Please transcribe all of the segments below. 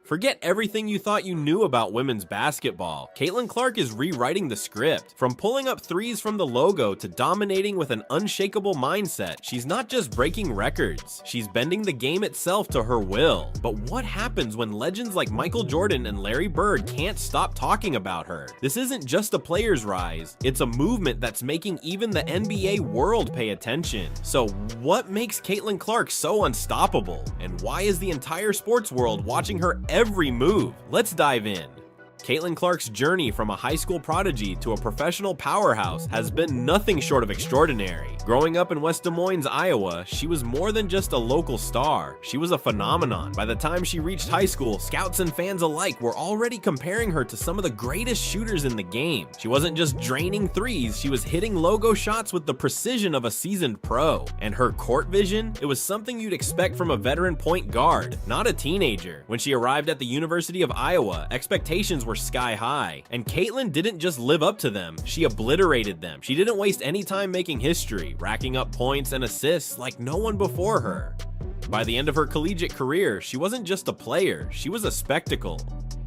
Forget everything you thought you knew about women's basketball. Caitlyn Clark is rewriting the script. From pulling up threes from the logo to dominating with an unshakable mindset, she's not just breaking records, she's bending the game itself to her will. But what happens when legends like Michael Jordan and Larry Bird can't stop talking about her? This isn't just a player's rise, it's a movement that's making even the NBA world pay attention. So what makes Caitlyn Clark so unstoppable? And why is the entire sports world watching her every move? Let's dive in. Caitlyn Clark's journey from a high school prodigy to a professional powerhouse has been nothing short of extraordinary. Growing up in West Des Moines, Iowa, she was more than just a local star. She was a phenomenon. By the time she reached high school, scouts and fans alike were already comparing her to some of the greatest shooters in the game. She wasn't just draining threes, she was hitting logo shots with the precision of a seasoned pro. And her court vision? It was something you'd expect from a veteran point guard, not a teenager. When she arrived at the University of Iowa, expectations were sky high, and Caitlyn didn't just live up to them, she obliterated them. She didn't waste any time making history, racking up points and assists like no one before her. By the end of her collegiate career, she wasn't just a player, she was a spectacle.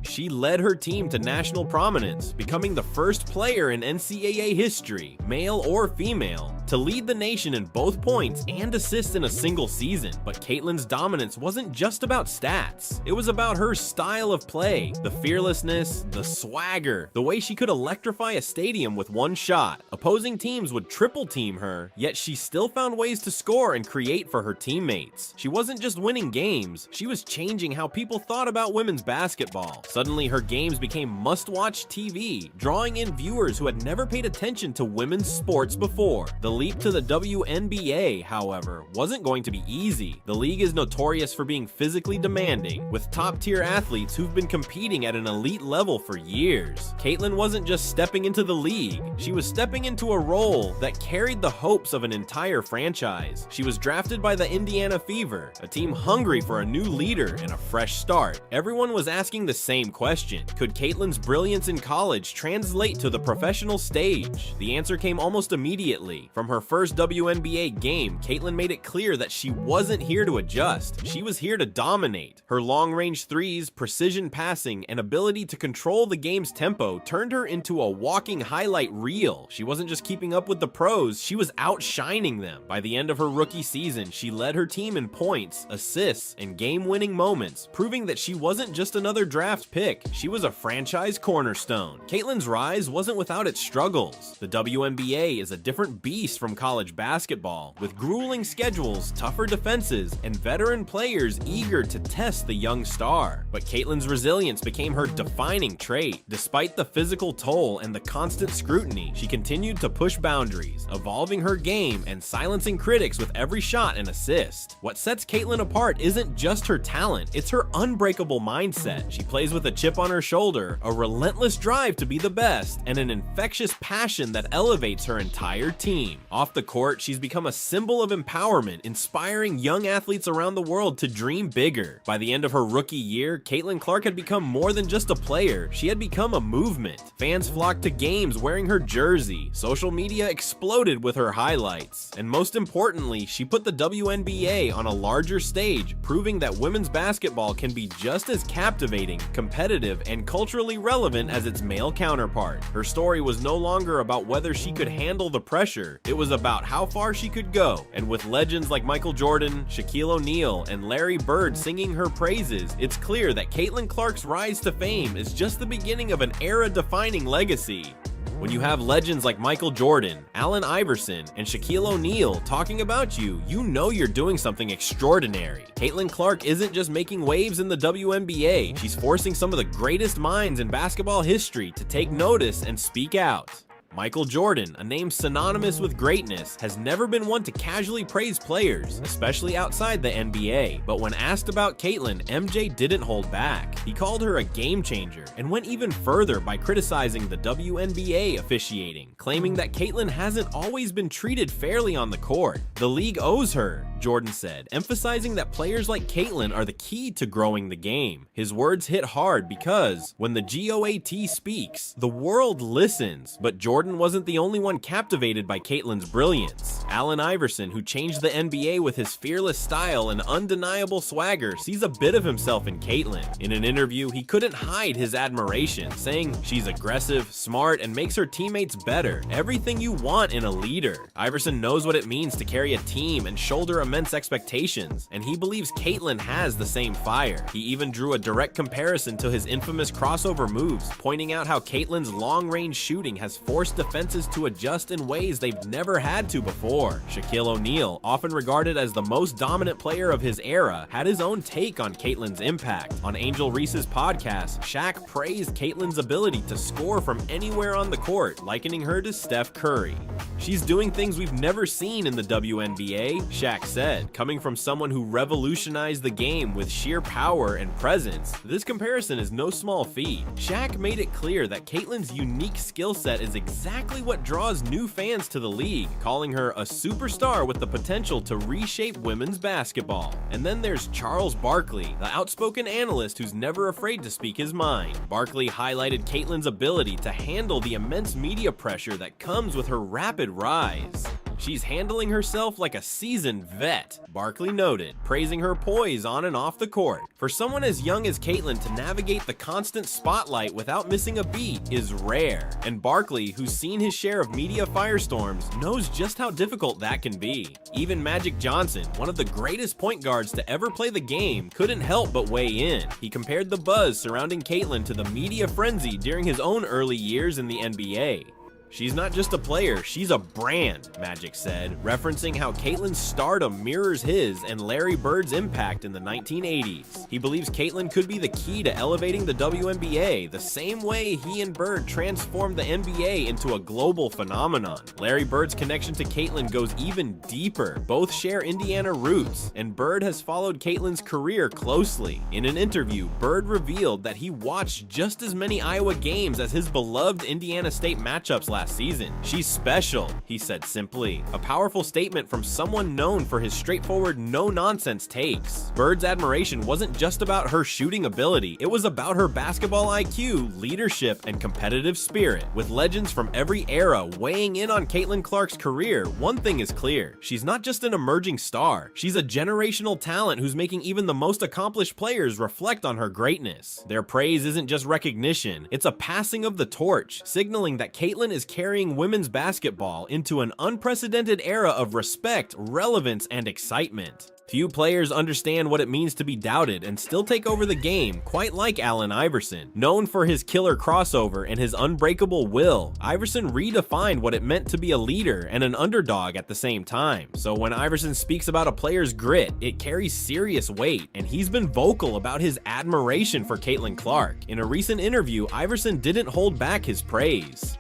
She led her team to national prominence, becoming the first player in NCAA history, male or female, to lead the nation in both points and assists in a single season. But Caitlyn's dominance wasn't just about stats. It was about her style of play, the fearlessness, the swagger, the way she could electrify a stadium with one shot. Opposing teams would triple team her, yet she still found ways to score and create for her teammates. She wasn't just winning games, she was changing how people thought about women's basketball. Suddenly, her games became must-watch TV, drawing in viewers who had never paid attention to women's sports before. The leap to the WNBA, however, wasn't going to be easy. The league is notorious for being physically demanding, with top-tier athletes who've been competing at an elite level for years. Caitlyn wasn't just stepping into the league, she was stepping into a role that carried the hopes of an entire franchise. She was drafted by the Indiana Fever, a team hungry for a new leader and a fresh start. Everyone was asking the same question: could Caitlyn's brilliance in college translate to the professional stage? The answer came almost immediately. From her first WNBA game, Caitlyn made it clear that she wasn't here to adjust. She was here to dominate. Her long-range threes, precision passing, and ability to control the game's tempo turned her into a walking highlight reel. She wasn't just keeping up with the pros, she was outshining them. By the end of her rookie season, she led her team in points, assists, and game-winning moments, proving that she wasn't just another draft pick, she was a franchise cornerstone. Caitlyn's rise wasn't without its struggles. The WNBA is a different beast from college basketball, with grueling schedules, tougher defenses, and veteran players eager to test the young star. But Caitlyn's resilience became her defining trait. Despite the physical toll and the constant scrutiny, she continued to push boundaries, evolving her game and silencing critics with every shot and assist. What sets Caitlyn apart isn't just her talent, it's her unbreakable mindset. She plays with a chip on her shoulder, a relentless drive to be the best, and an infectious passion that elevates her entire team. Off the court, she's become a symbol of empowerment, inspiring young athletes around the world to dream bigger. By the end of her rookie year, Caitlyn Clark had become more than just a player, she had become a movement. Fans flocked to games wearing her jersey, social media exploded with her highlights, and most importantly, she put the WNBA on a larger stage, proving that women's basketball can be just as captivating, competitive, and culturally relevant as its male counterpart. Her story was no longer about whether she could handle the pressure, it was about how far she could go. And with legends like Michael Jordan, Shaquille O'Neal, and Larry Bird singing her praises, it's clear that Caitlyn Clark's rise to fame is just the beginning of an era-defining legacy. When you have legends like Michael Jordan, Allen Iverson, and Shaquille O'Neal talking about you, you know you're doing something extraordinary. Caitlyn Clark isn't just making waves in the WNBA, she's forcing some of the greatest minds in basketball history to take notice and speak out. Michael Jordan, a name synonymous with greatness, has never been one to casually praise players, especially outside the NBA. But when asked about Caitlyn, MJ didn't hold back. He called her a game changer and went even further by criticizing the WNBA officiating, claiming that Caitlyn hasn't always been treated fairly on the court. The league owes her, Jordan said, emphasizing that players like Caitlyn are the key to growing the game. His words hit hard because when the GOAT speaks, the world listens, but Jordan Jordan wasn't the only one captivated by Caitlyn's brilliance. Allen Iverson, who changed the NBA with his fearless style and undeniable swagger, sees a bit of himself in Caitlyn. In an interview, he couldn't hide his admiration, saying she's aggressive, smart, and makes her teammates better. Everything you want in a leader. Iverson knows what it means to carry a team and shoulder immense expectations, and he believes Caitlyn has the same fire. He even drew a direct comparison to his infamous crossover moves, pointing out how Caitlyn's long-range shooting has forced defenses to adjust in ways they've never had to before. Shaquille O'Neal, often regarded as the most dominant player of his era, had his own take on Caitlyn's impact. On Angel Reese's podcast, Shaq praised Caitlyn's ability to score from anywhere on the court, likening her to Steph Curry. "She's doing things we've never seen in the WNBA," Shaq said. Coming from someone who revolutionized the game with sheer power and presence, this comparison is no small feat. Shaq made it clear that Caitlyn's unique skill set is exactly what draws new fans to the league, calling her a superstar with the potential to reshape women's basketball. And then there's Charles Barkley, the outspoken analyst who's never afraid to speak his mind. Barkley highlighted Caitlyn's ability to handle the immense media pressure that comes with her rapid rise. "She's handling herself like a seasoned vet," Barkley noted, praising her poise on and off the court. For someone as young as Caitlyn to navigate the constant spotlight without missing a beat is rare, and Barkley, who's seen his share of media firestorms, knows just how difficult that can be. Even Magic Johnson, one of the greatest point guards to ever play the game, couldn't help but weigh in. He compared the buzz surrounding Caitlyn to the media frenzy during his own early years in the NBA. "She's not just a player, she's a brand," Magic said, referencing how Caitlyn's stardom mirrors his and Larry Bird's impact in the 1980s. He believes Caitlyn could be the key to elevating the WNBA, the same way he and Bird transformed the NBA into a global phenomenon. Larry Bird's connection to Caitlyn goes even deeper. Both share Indiana roots, and Bird has followed Caitlyn's career closely. In an interview, Bird revealed that he watched just as many Iowa games as his beloved Indiana State matchups last season. "She's special," he said simply. A powerful statement from someone known for his straightforward, no-nonsense takes. Bird's admiration wasn't just about her shooting ability, it was about her basketball IQ, leadership, and competitive spirit. With legends from every era weighing in on Caitlyn Clark's career, one thing is clear: she's not just an emerging star, she's a generational talent who's making even the most accomplished players reflect on her greatness. Their praise isn't just recognition, it's a passing of the torch, signaling that Caitlyn is carrying women's basketball into an unprecedented era of respect, relevance, and excitement. Few players understand what it means to be doubted and still take over the game, quite like Allen Iverson. Known for his killer crossover and his unbreakable will, Iverson redefined what it meant to be a leader and an underdog at the same time. So when Iverson speaks about a player's grit, it carries serious weight, and he's been vocal about his admiration for Caitlyn Clark. In a recent interview, Iverson didn't hold back his praise.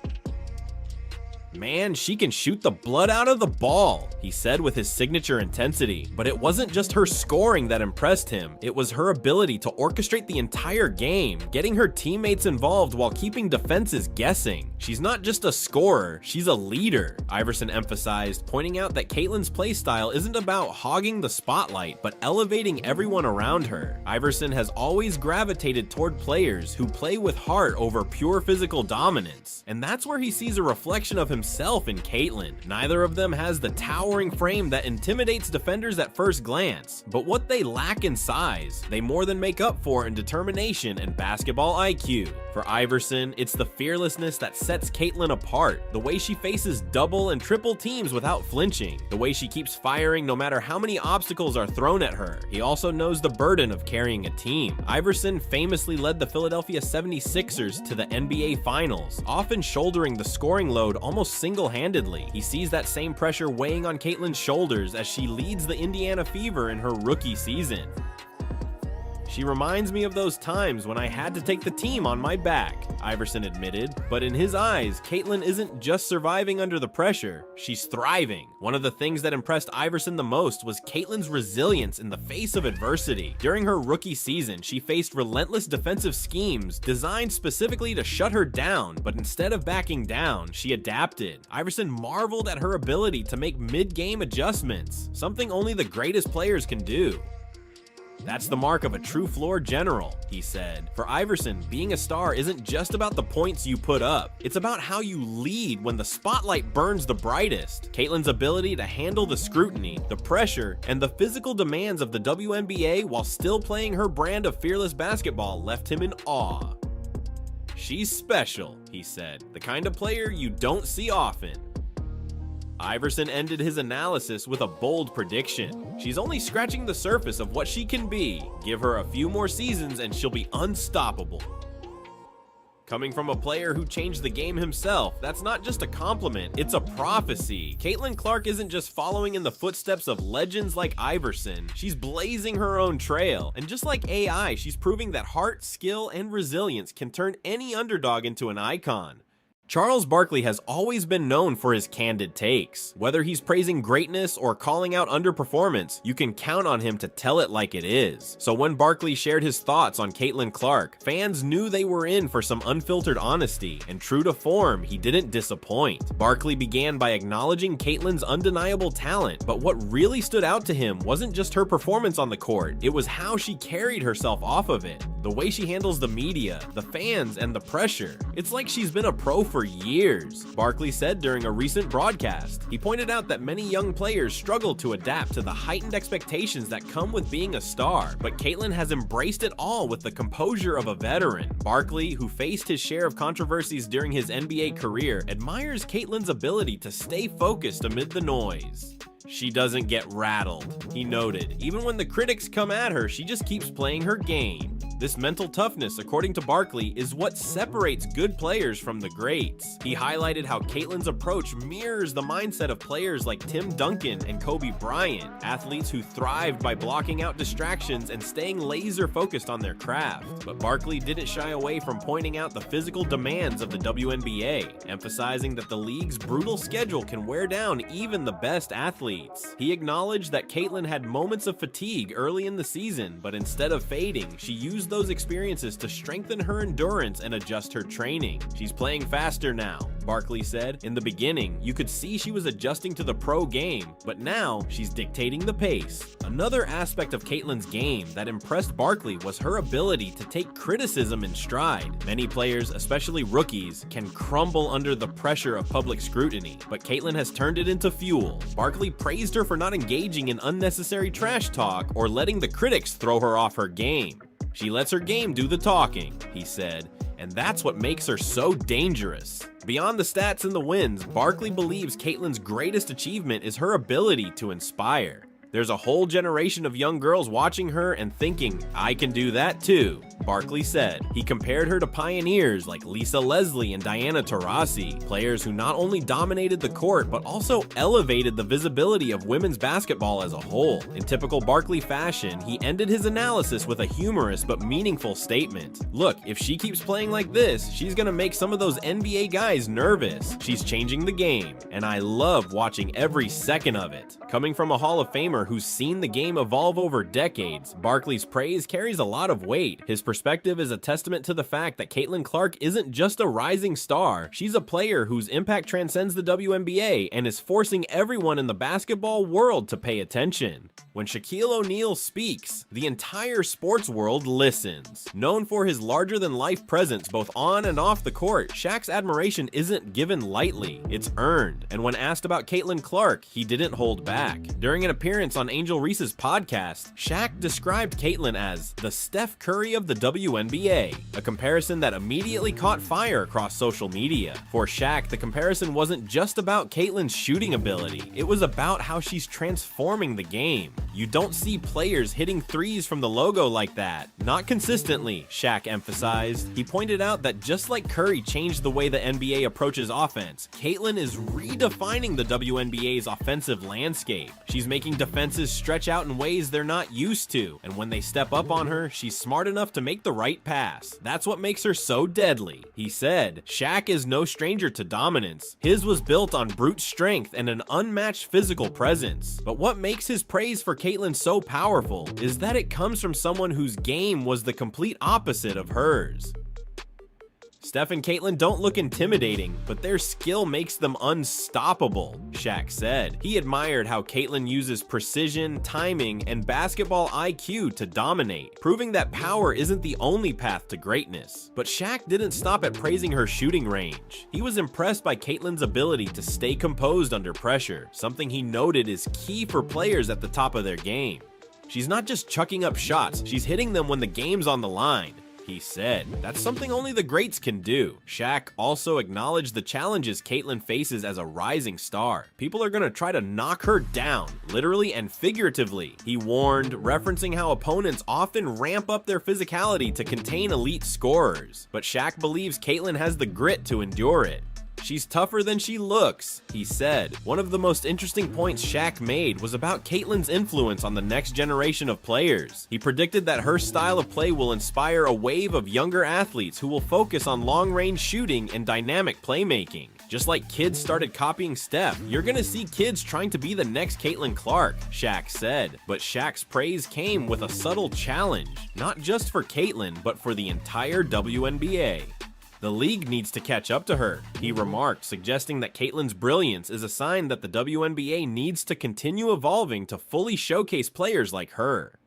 "Man, she can shoot the blood out of the ball," he said with his signature intensity. But it wasn't just her scoring that impressed him, it was her ability to orchestrate the entire game, getting her teammates involved while keeping defenses guessing. "She's not just a scorer, she's a leader," Iverson emphasized, pointing out that Caitlyn's playstyle isn't about hogging the spotlight, but elevating everyone around her. Iverson has always gravitated toward players who play with heart over pure physical dominance, and that's where he sees a reflection of himself in Caitlyn. Neither of them has the towering frame that intimidates defenders at first glance, but what they lack in size, they more than make up for in determination and basketball IQ. For Iverson, it's the fearlessness that sets Caitlyn apart, the way she faces double and triple teams without flinching, the way she keeps firing no matter how many obstacles are thrown at her. He also knows the burden of carrying a team. Iverson famously led the Philadelphia 76ers to the NBA Finals, often shouldering the scoring load almost single-handedly. He sees that same pressure weighing on Caitlyn's shoulders as she leads the Indiana Fever in her rookie season. "She reminds me of those times when I had to take the team on my back," Iverson admitted. But in his eyes, Caitlyn isn't just surviving under the pressure, she's thriving. One of the things that impressed Iverson the most was Caitlyn's resilience in the face of adversity. During her rookie season, she faced relentless defensive schemes designed specifically to shut her down, but instead of backing down, she adapted. Iverson marveled at her ability to make mid-game adjustments, something only the greatest players can do. "That's the mark of a true floor general," he said. For Iverson, being a star isn't just about the points you put up. It's about how you lead when the spotlight burns the brightest. Caitlyn's ability to handle the scrutiny, the pressure, and the physical demands of the WNBA while still playing her brand of fearless basketball left him in awe. "She's special," he said, "the kind of player you don't see often." Iverson ended his analysis with a bold prediction. "She's only scratching the surface of what she can be. Give her a few more seasons and she'll be unstoppable." Coming from a player who changed the game himself, that's not just a compliment, it's a prophecy. Caitlyn Clark isn't just following in the footsteps of legends like Iverson, she's blazing her own trail. And just like AI, she's proving that heart, skill, and resilience can turn any underdog into an icon. Charles Barkley has always been known for his candid takes. Whether he's praising greatness or calling out underperformance, you can count on him to tell it like it is. So when Barkley shared his thoughts on Caitlyn Clark, fans knew they were in for some unfiltered honesty, and true to form, he didn't disappoint. Barkley began by acknowledging Caitlyn's undeniable talent, but what really stood out to him wasn't just her performance on the court, it was how she carried herself off of it. The way she handles the media, the fans, and the pressure. It's like she's been a pro for years, Barkley said during a recent broadcast. He pointed out that many young players struggle to adapt to the heightened expectations that come with being a star, but Caitlyn has embraced it all with the composure of a veteran. Barkley, who faced his share of controversies during his NBA career, admires Caitlyn's ability to stay focused amid the noise. "She doesn't get rattled," he noted. "Even when the critics come at her, she just keeps playing her game." This mental toughness, according to Barkley, is what separates good players from the greats. He highlighted how Caitlyn's approach mirrors the mindset of players like Tim Duncan and Kobe Bryant, athletes who thrived by blocking out distractions and staying laser focused on their craft. But Barkley didn't shy away from pointing out the physical demands of the WNBA, emphasizing that the league's brutal schedule can wear down even the best athletes. He acknowledged that Caitlyn had moments of fatigue early in the season, but instead of fading, she used those experiences to strengthen her endurance and adjust her training. "She's playing faster now," Barkley said. "In the beginning, you could see she was adjusting to the pro game, but now she's dictating the pace." Another aspect of Caitlyn's game that impressed Barkley was her ability to take criticism in stride. Many players, especially rookies, can crumble under the pressure of public scrutiny, but Caitlyn has turned it into fuel. Barkley praised her for not engaging in unnecessary trash talk or letting the critics throw her off her game. "She lets her game do the talking," he said, "and that's what makes her so dangerous." Beyond the stats and the wins, Barkley believes Caitlyn's greatest achievement is her ability to inspire. "There's a whole generation of young girls watching her and thinking, 'I can do that too,'" Barkley said. He compared her to pioneers like Lisa Leslie and Diana Taurasi, players who not only dominated the court but also elevated the visibility of women's basketball as a whole. In typical Barkley fashion, he ended his analysis with a humorous but meaningful statement. "Look, if she keeps playing like this, she's gonna make some of those NBA guys nervous. She's changing the game, and I love watching every second of it." Coming from a Hall of Famer who's seen the game evolve over decades, Barkley's praise carries a lot of weight. His perspective is a testament to the fact that Caitlyn Clark isn't just a rising star, she's a player whose impact transcends the WNBA and is forcing everyone in the basketball world to pay attention. When Shaquille O'Neal speaks, the entire sports world listens. Known for his larger-than-life presence both on and off the court, Shaq's admiration isn't given lightly, it's earned. And when asked about Caitlyn Clark, he didn't hold back. During an appearance on Angel Reese's podcast, Shaq described Caitlyn as the Steph Curry of the WNBA, a comparison that immediately caught fire across social media. For Shaq, the comparison wasn't just about Caitlyn's shooting ability, it was about how she's transforming the game. "You don't see players hitting threes from the logo like that. Not consistently," Shaq emphasized. He pointed out that just like Curry changed the way the NBA approaches offense, Caitlyn is redefining the WNBA's offensive landscape. She's making defenses stretch out in ways they're not used to, and when they step up on her, she's smart enough to make the right pass. That's what makes her so deadly. He said, "Shaq is no stranger to dominance. His was built on brute strength and an unmatched physical presence. But what makes his praise for Caitlyn so powerful is that it comes from someone whose game was the complete opposite of hers." "Steph and Caitlyn don't look intimidating, but their skill makes them unstoppable," Shaq said. He admired how Caitlyn uses precision, timing, and basketball IQ to dominate, proving that power isn't the only path to greatness. But Shaq didn't stop at praising her shooting range. He was impressed by Caitlyn's ability to stay composed under pressure, something he noted is key for players at the top of their game. "She's not just chucking up shots, she's hitting them when the game's on the line," he said. "That's something only the greats can do." Shaq also acknowledged the challenges Caitlyn faces as a rising star. "People are gonna try to knock her down, literally and figuratively," he warned, referencing how opponents often ramp up their physicality to contain elite scorers. But Shaq believes Caitlyn has the grit to endure it. "She's tougher than she looks," he said. One of the most interesting points Shaq made was about Caitlyn's influence on the next generation of players. He predicted that her style of play will inspire a wave of younger athletes who will focus on long-range shooting and dynamic playmaking. "Just like kids started copying Steph, you're gonna see kids trying to be the next Caitlyn Clark," Shaq said. But Shaq's praise came with a subtle challenge, not just for Caitlyn, but for the entire WNBA. "The league needs to catch up to her," he remarked, suggesting that Caitlyn's brilliance is a sign that the WNBA needs to continue evolving to fully showcase players like her.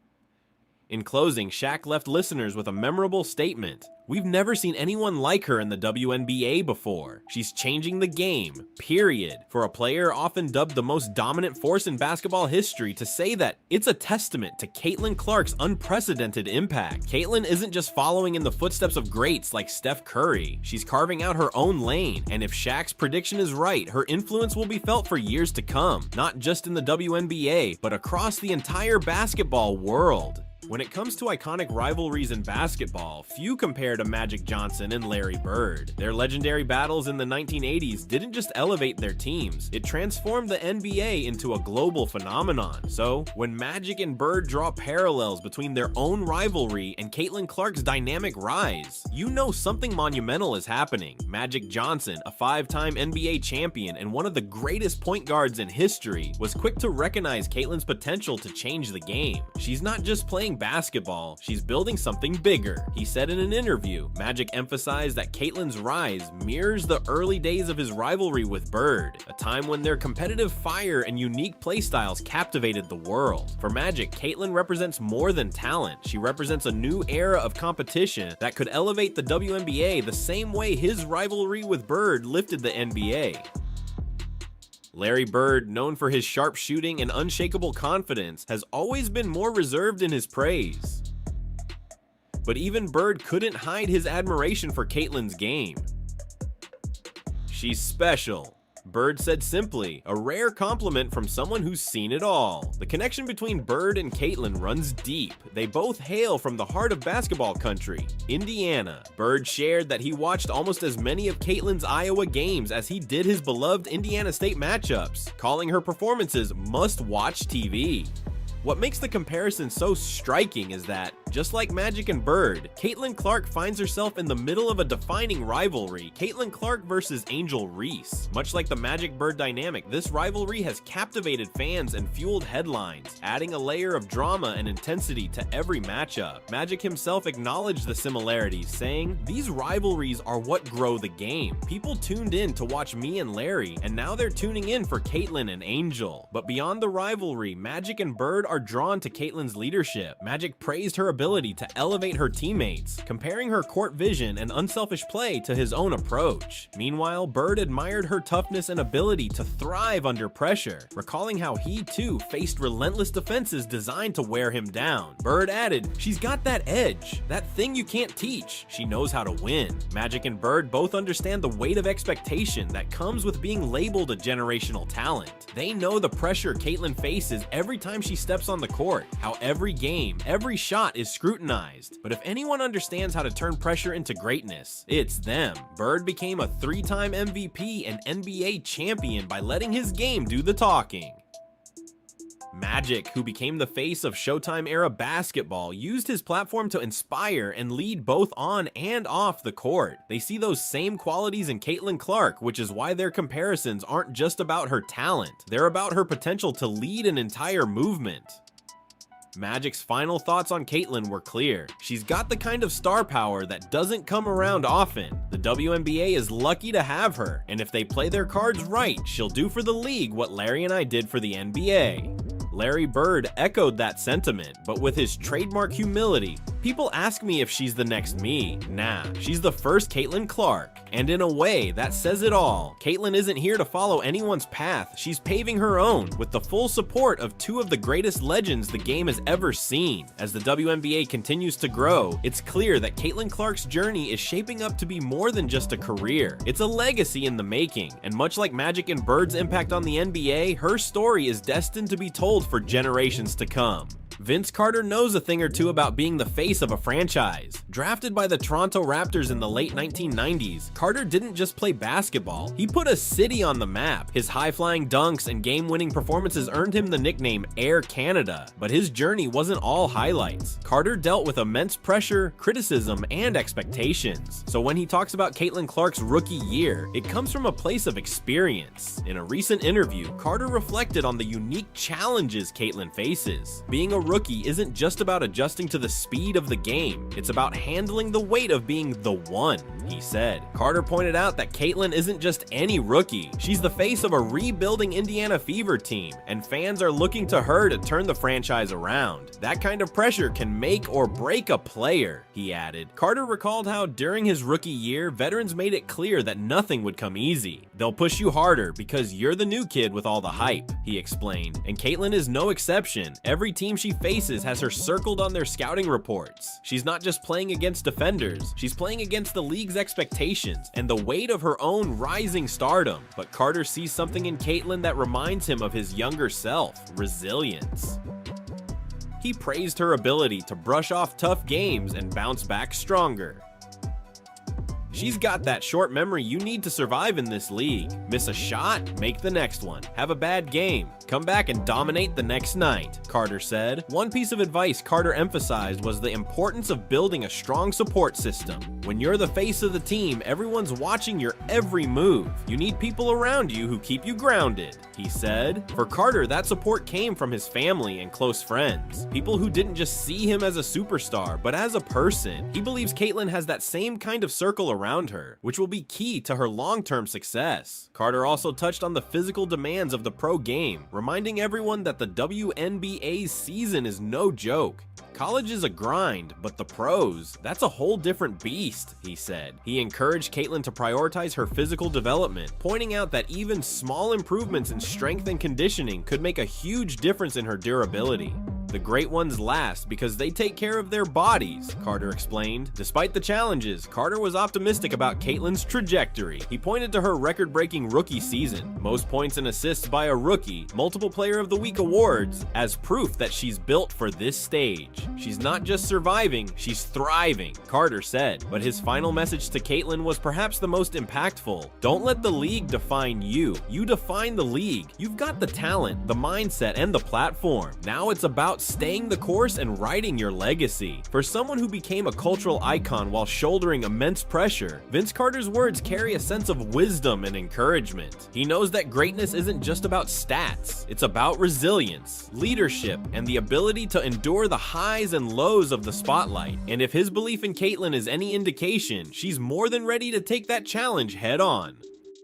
In closing, Shaq left listeners with a memorable statement. "We've never seen anyone like her in the WNBA before. She's changing the game, period." For a player often dubbed the most dominant force in basketball history to say that, it's a testament to Caitlyn Clark's unprecedented impact. Caitlyn isn't just following in the footsteps of greats like Steph Curry. She's carving out her own lane, and if Shaq's prediction is right, her influence will be felt for years to come, not just in the WNBA, but across the entire basketball world. When it comes to iconic rivalries in basketball, few compare to Magic Johnson and Larry Bird. Their legendary battles in the 1980s didn't just elevate their teams, it transformed the NBA into a global phenomenon. So, when Magic and Bird draw parallels between their own rivalry and Caitlyn Clark's dynamic rise, you know something monumental is happening. Magic Johnson, a 5-time NBA champion and one of the greatest point guards in history, was quick to recognize Caitlyn's potential to change the game. "She's not just playing basketball, she's building something bigger," he said in an interview. Magic emphasized that Caitlyn's rise mirrors the early days of his rivalry with Bird, a time when their competitive fire and unique playstyles captivated the world. For Magic, Caitlyn represents more than talent. She represents a new era of competition that could elevate the WNBA the same way his rivalry with Bird lifted the NBA. Larry Bird, known for his sharp shooting and unshakable confidence, has always been more reserved in his praise. But even Bird couldn't hide his admiration for Caitlyn's game. "She's special," Bird said simply, a rare compliment from someone who's seen it all. The connection between Bird and Caitlyn runs deep. They both hail from the heart of basketball country, Indiana. Bird shared that he watched almost as many of Caitlyn's Iowa games as he did his beloved Indiana State matchups, calling her performances must-watch TV. What makes the comparison so striking is that, just like Magic and Bird, Caitlyn Clark finds herself in the middle of a defining rivalry, Caitlyn Clark versus Angel Reese. Much like the Magic-Bird dynamic, this rivalry has captivated fans and fueled headlines, adding a layer of drama and intensity to every matchup. Magic himself acknowledged the similarities, saying, "These rivalries are what grow the game. People tuned in to watch me and Larry, and now they're tuning in for Caitlyn and Angel." But beyond the rivalry, Magic and Bird are drawn to Caitlyn's leadership. Magic praised her ability to elevate her teammates, comparing her court vision and unselfish play to his own approach. Meanwhile, Bird admired her toughness and ability to thrive under pressure, recalling how he too faced relentless defenses designed to wear him down. Bird added, "She's got that edge, that thing you can't teach. She knows how to win." Magic and Bird both understand the weight of expectation that comes with being labeled a generational talent. They know the pressure Caitlyn faces every time she steps on the court, how every game, every shot is scrutinized. But if anyone understands how to turn pressure into greatness, it's them. Bird became a 3-time MVP and NBA champion by letting his game do the talking. Magic, who became the face of Showtime-era basketball, used his platform to inspire and lead both on and off the court. They see those same qualities in Caitlyn Clark, which is why their comparisons aren't just about her talent. They're about her potential to lead an entire movement. Magic's final thoughts on Caitlyn were clear. She's got the kind of star power that doesn't come around often. The WNBA is lucky to have her, and if they play their cards right, she'll do for the league what Larry and I did for the NBA. Larry Bird echoed that sentiment, but with his trademark humility. People ask me if she's the next me. Nah, she's the first Caitlyn Clark. And in a way, that says it all. Caitlyn isn't here to follow anyone's path, she's paving her own, with the full support of two of the greatest legends the game has ever seen. As the WNBA continues to grow, it's clear that Caitlyn Clark's journey is shaping up to be more than just a career. It's a legacy in the making, and much like Magic and Bird's impact on the NBA, her story is destined to be told for generations to come. Vince Carter knows a thing or two about being the face of a franchise. Drafted by the Toronto Raptors in the late 1990s, Carter didn't just play basketball, he put a city on the map. His high-flying dunks and game-winning performances earned him the nickname Air Canada, but his journey wasn't all highlights. Carter dealt with immense pressure, criticism, and expectations. So when he talks about Caitlyn Clark's rookie year, it comes from a place of experience. In a recent interview, Carter reflected on the unique challenges Caitlyn faces. Being a rookie isn't just about adjusting to the speed of the game, it's about handling the weight of being the one, he said. Carter pointed out that Caitlyn isn't just any rookie, she's the face of a rebuilding Indiana Fever team, and fans are looking to her to turn the franchise around. That kind of pressure can make or break a player, he added. Carter recalled how during his rookie year, veterans made it clear that nothing would come easy. They'll push you harder because you're the new kid with all the hype, he explained, and Caitlyn is no exception. Every team she faces has her circled on their scouting reports. She's not just playing against defenders, she's playing against the league's expectations and the weight of her own rising stardom. But Carter sees something in Caitlyn that reminds him of his younger self: resilience. He praised her ability to brush off tough games and bounce back stronger. She's got that short memory you need to survive in this league. Miss a shot? Make the next one. Have a bad game? Come back and dominate the next night, Carter said. One piece of advice Carter emphasized was the importance of building a strong support system. When you're the face of the team, everyone's watching your every move. You need people around you who keep you grounded, he said. For Carter, that support came from his family and close friends. People who didn't just see him as a superstar, but as a person. He believes Caitlyn has that same kind of circle around her, which will be key to her long-term success. Carter also touched on the physical demands of the pro game, reminding everyone that the WNBA's season is no joke. College is a grind, but the pros, that's a whole different beast, he said. He encouraged Caitlyn to prioritize her physical development, pointing out that even small improvements in strength and conditioning could make a huge difference in her durability. The great ones last because they take care of their bodies, Carter explained. Despite the challenges, Carter was optimistic about Caitlyn's trajectory. He pointed to her record-breaking rookie season, most points and assists by a rookie, multiple Player of the Week awards, as proof that she's built for this stage. She's not just surviving, she's thriving, Carter said. But his final message to Caitlyn was perhaps the most impactful. Don't let the league define you. You define the league. You've got the talent, the mindset, and the platform. Now it's about staying the course and writing your legacy. For someone who became a cultural icon while shouldering immense pressure, Vince Carter's words carry a sense of wisdom and encouragement. He knows that greatness isn't just about stats. It's about resilience, leadership, and the ability to endure the highs and lows of the spotlight. And if his belief in Caitlyn is any indication, she's more than ready to take that challenge head on.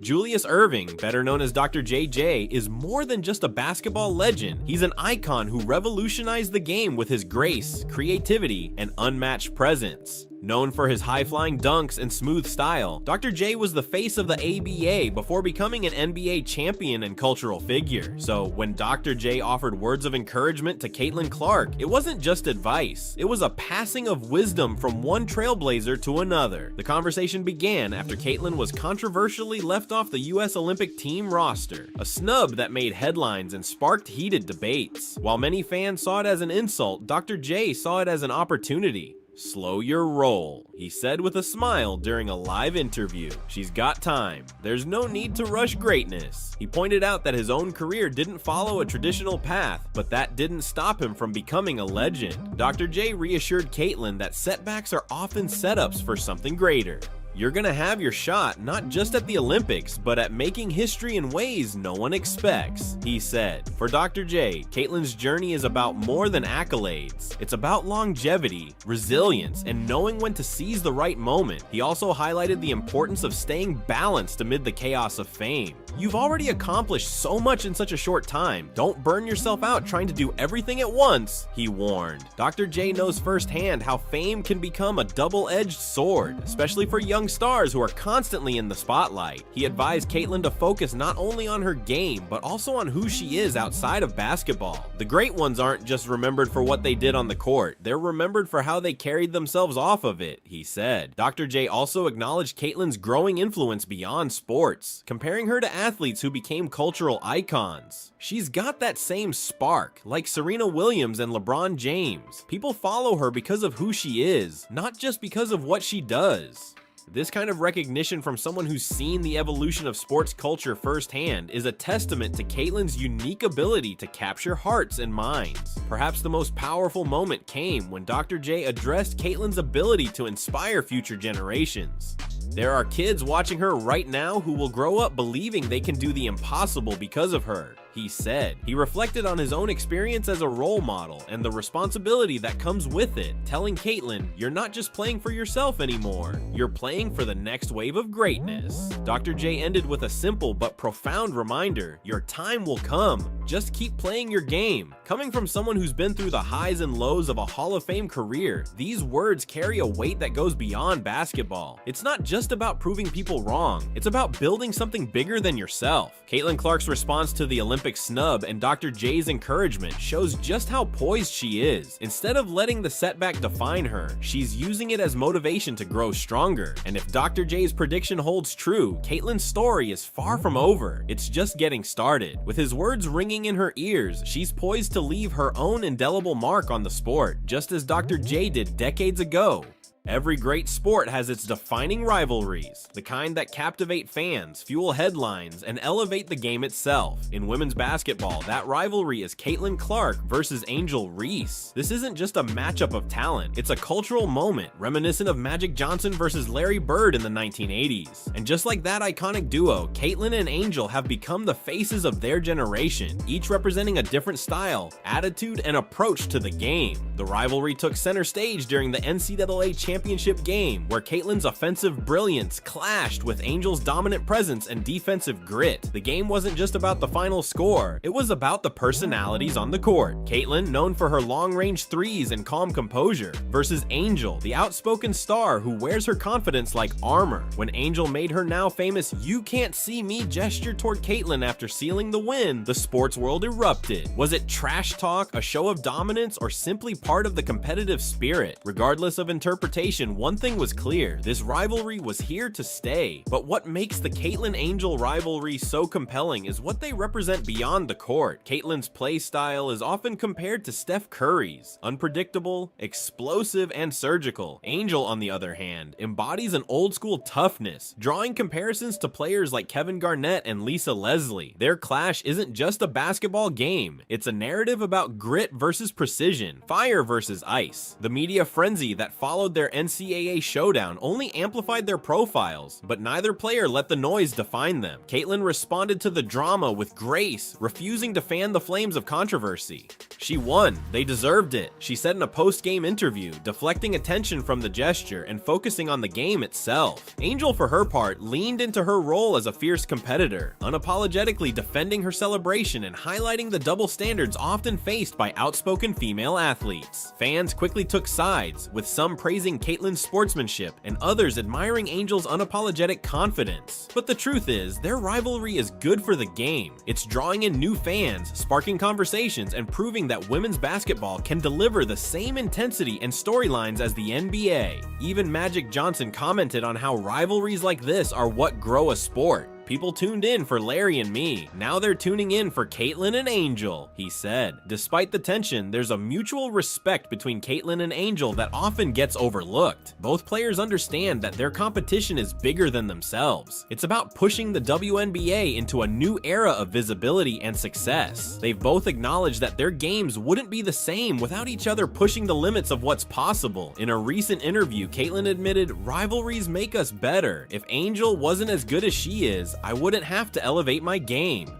Julius Erving, better known as Dr. JJ, is more than just a basketball legend. He's an icon who revolutionized the game with his grace, creativity, and unmatched presence. Known for his high-flying dunks and smooth style, Dr. J was the face of the ABA before becoming an NBA champion and cultural figure. So when Dr. J offered words of encouragement to Caitlyn Clark, it wasn't just advice. It was a passing of wisdom from one trailblazer to another. The conversation began after Caitlyn was controversially left off the US Olympic team roster, a snub that made headlines and sparked heated debates. While many fans saw it as an insult, Dr. J saw it as an opportunity. "Slow your roll," he said with a smile during a live interview. "She's got time. There's no need to rush greatness." He pointed out that his own career didn't follow a traditional path, but that didn't stop him from becoming a legend. Dr. J reassured Caitlyn that setbacks are often setups for something greater. You're gonna have your shot not just at the Olympics, but at making history in ways no one expects, he said. For Dr. J, Caitlyn's journey is about more than accolades. It's about longevity, resilience, and knowing when to seize the right moment. He also highlighted the importance of staying balanced amid the chaos of fame. You've already accomplished so much in such a short time. Don't burn yourself out trying to do everything at once, he warned. Dr. J knows firsthand how fame can become a double-edged sword, especially for young stars who are constantly in the spotlight. He advised Caitlyn to focus not only on her game, but also on who she is outside of basketball. The great ones aren't just remembered for what they did on the court, they're remembered for how they carried themselves off of it, he said. Dr. J also acknowledged Caitlyn's growing influence beyond sports, comparing her to athletes who became cultural icons. She's got that same spark, like Serena Williams and LeBron James. People follow her because of who she is, not just because of what she does. This kind of recognition from someone who's seen the evolution of sports culture firsthand is a testament to Caitlyn's unique ability to capture hearts and minds. Perhaps the most powerful moment came when Dr. J addressed Caitlyn's ability to inspire future generations. There are kids watching her right now who will grow up believing they can do the impossible because of her, he said. He reflected on his own experience as a role model and the responsibility that comes with it, telling Caitlyn, "You're not just playing for yourself anymore, you're playing for the next wave of greatness." Dr. J ended with a simple but profound reminder: your time will come, just keep playing your game. Coming from someone who's been through the highs and lows of a Hall of Fame career, these words carry a weight that goes beyond basketball. It's not just about proving people wrong, it's about building something bigger than yourself. Caitlyn Clark's response to the Olympic snub and Dr. J's encouragement shows just how poised she is. Instead of letting the setback define her, she's using it as motivation to grow stronger. And if Dr. J's prediction holds true, Caitlyn's story is far from over. It's just getting started. With his words ringing in her ears, she's poised to leave her own indelible mark on the sport, just as Dr. J did decades ago. Every great sport has its defining rivalries, the kind that captivate fans, fuel headlines, and elevate the game itself. In women's basketball, that rivalry is Caitlyn Clark versus Angel Reese. This isn't just a matchup of talent, it's a cultural moment, reminiscent of Magic Johnson versus Larry Bird in the 1980s. And just like that iconic duo, Caitlyn and Angel have become the faces of their generation, each representing a different style, attitude, and approach to the game. The rivalry took center stage during the NCAA championship game, where Caitlyn's offensive brilliance clashed with Angel's dominant presence and defensive grit. The game wasn't just about the final score, it was about the personalities on the court. Caitlyn, known for her long-range threes and calm composure, versus Angel, the outspoken star who wears her confidence like armor. When Angel made her now famous "You can't see me" gesture toward Caitlyn after sealing the win, the sports world erupted. Was it trash talk, a show of dominance, or simply part of the competitive spirit? Regardless of interpretation, one thing was clear: this rivalry was here to stay. But what makes the Caitlyn-Angel rivalry so compelling is what they represent beyond the court. Caitlyn's play style is often compared to Steph Curry's, unpredictable, explosive, and surgical. Angel, on the other hand, embodies an old-school toughness, drawing comparisons to players like Kevin Garnett and Lisa Leslie. Their clash isn't just a basketball game, it's a narrative about grit versus precision, fire versus ice. The media frenzy that followed their NCAA showdown only amplified their profiles, but neither player let the noise define them. Caitlyn responded to the drama with grace, refusing to fan the flames of controversy. She won, they deserved it, she said in a post-game interview, deflecting attention from the gesture and focusing on the game itself. Angel, for her part, leaned into her role as a fierce competitor, unapologetically defending her celebration and highlighting the double standards often faced by outspoken female athletes. Fans quickly took sides, with some praising Caitlyn's sportsmanship and others admiring Angel's unapologetic confidence. But the truth is, their rivalry is good for the game. It's drawing in new fans, sparking conversations, and proving that women's basketball can deliver the same intensity and storylines as the NBA. Even Magic Johnson commented on how rivalries like this are what grow a sport. People tuned in for Larry and me. Now they're tuning in for Caitlyn and Angel, he said. Despite the tension, there's a mutual respect between Caitlyn and Angel that often gets overlooked. Both players understand that their competition is bigger than themselves. It's about pushing the WNBA into a new era of visibility and success. They've both acknowledged that their games wouldn't be the same without each other pushing the limits of what's possible. In a recent interview, Caitlyn admitted, "Rivalries make us better. If Angel wasn't as good as she is, I wouldn't have to elevate my game."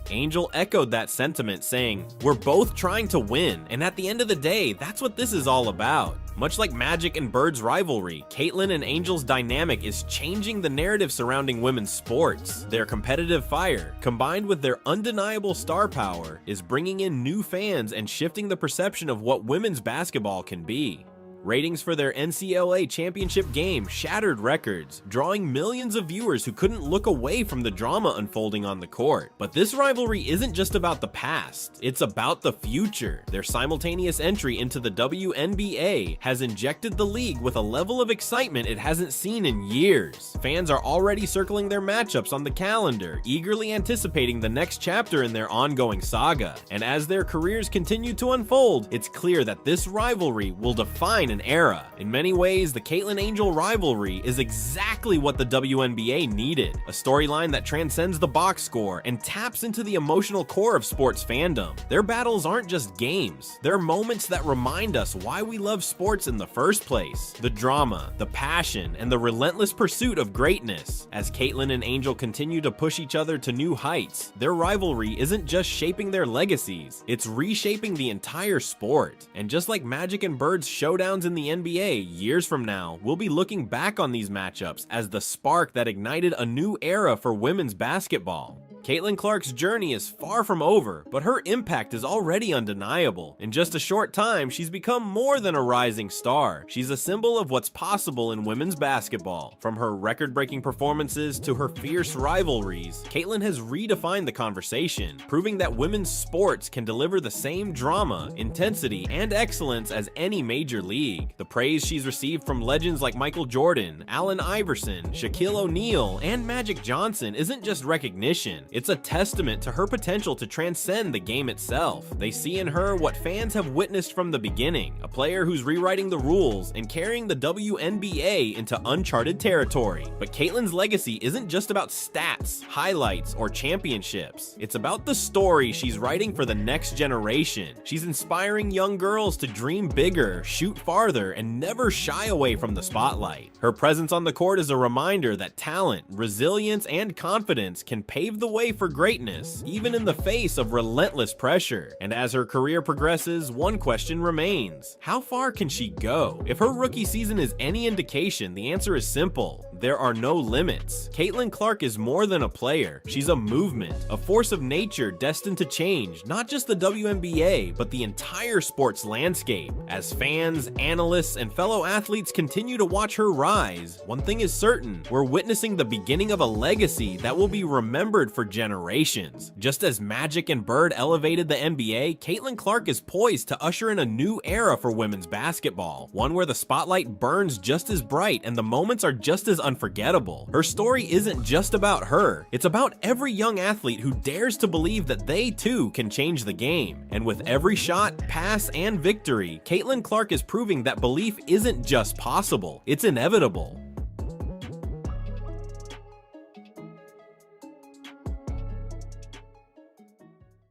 Angel echoed that sentiment, saying, "We're both trying to win, and at the end of the day, that's what this is all about." Much like Magic and Bird's rivalry, Caitlyn and Angel's dynamic is changing the narrative surrounding women's sports. Their competitive fire, combined with their undeniable star power, is bringing in new fans and shifting the perception of what women's basketball can be. Ratings for their NCAA championship game shattered records, drawing millions of viewers who couldn't look away from the drama unfolding on the court. But this rivalry isn't just about the past, it's about the future. Their simultaneous entry into the WNBA has injected the league with a level of excitement it hasn't seen in years. Fans are already circling their matchups on the calendar, eagerly anticipating the next chapter in their ongoing saga. And as their careers continue to unfold, it's clear that this rivalry will define an era. In many ways, the Caitlyn Angel rivalry is exactly what the WNBA needed. A storyline that transcends the box score and taps into the emotional core of sports fandom. Their battles aren't just games, they're moments that remind us why we love sports in the first place. The drama, the passion, and the relentless pursuit of greatness. As Caitlyn and Angel continue to push each other to new heights, their rivalry isn't just shaping their legacies, it's reshaping the entire sport. And just like Magic and Bird's showdowns in the NBA, years from now, we'll be looking back on these matchups as the spark that ignited a new era for women's basketball. Caitlyn Clark's journey is far from over, but her impact is already undeniable. In just a short time, she's become more than a rising star. She's a symbol of what's possible in women's basketball. From her record-breaking performances to her fierce rivalries, Caitlyn has redefined the conversation, proving that women's sports can deliver the same drama, intensity, and excellence as any major league. The praise she's received from legends like Michael Jordan, Allen Iverson, Shaquille O'Neal, and Magic Johnson isn't just recognition. It's a testament to her potential to transcend the game itself. They see in her what fans have witnessed from the beginning, a player who's rewriting the rules and carrying the WNBA into uncharted territory. But Caitlyn's legacy isn't just about stats, highlights, or championships. It's about the story she's writing for the next generation. She's inspiring young girls to dream bigger, shoot farther, and never shy away from the spotlight. Her presence on the court is a reminder that talent, resilience, and confidence can pave the way for greatness, even in the face of relentless pressure. And as her career progresses, one question remains: how far can she go? If her rookie season is any indication, the answer is simple: there are no limits. Caitlyn Clark is more than a player. She's a movement, a force of nature destined to change not just the WNBA, but the entire sports landscape. As fans, analysts, and fellow athletes continue to watch her rise, one thing is certain: we're witnessing the beginning of a legacy that will be remembered for generations. Just as Magic and Bird elevated the NBA, Caitlyn Clark is poised to usher in a new era for women's basketball, one where the spotlight burns just as bright and the moments are just as unforgettable. Her story isn't just about her, it's about every young athlete who dares to believe that they too can change the game. And with every shot, pass, and victory, Caitlyn Clark is proving that belief isn't just possible, it's inevitable.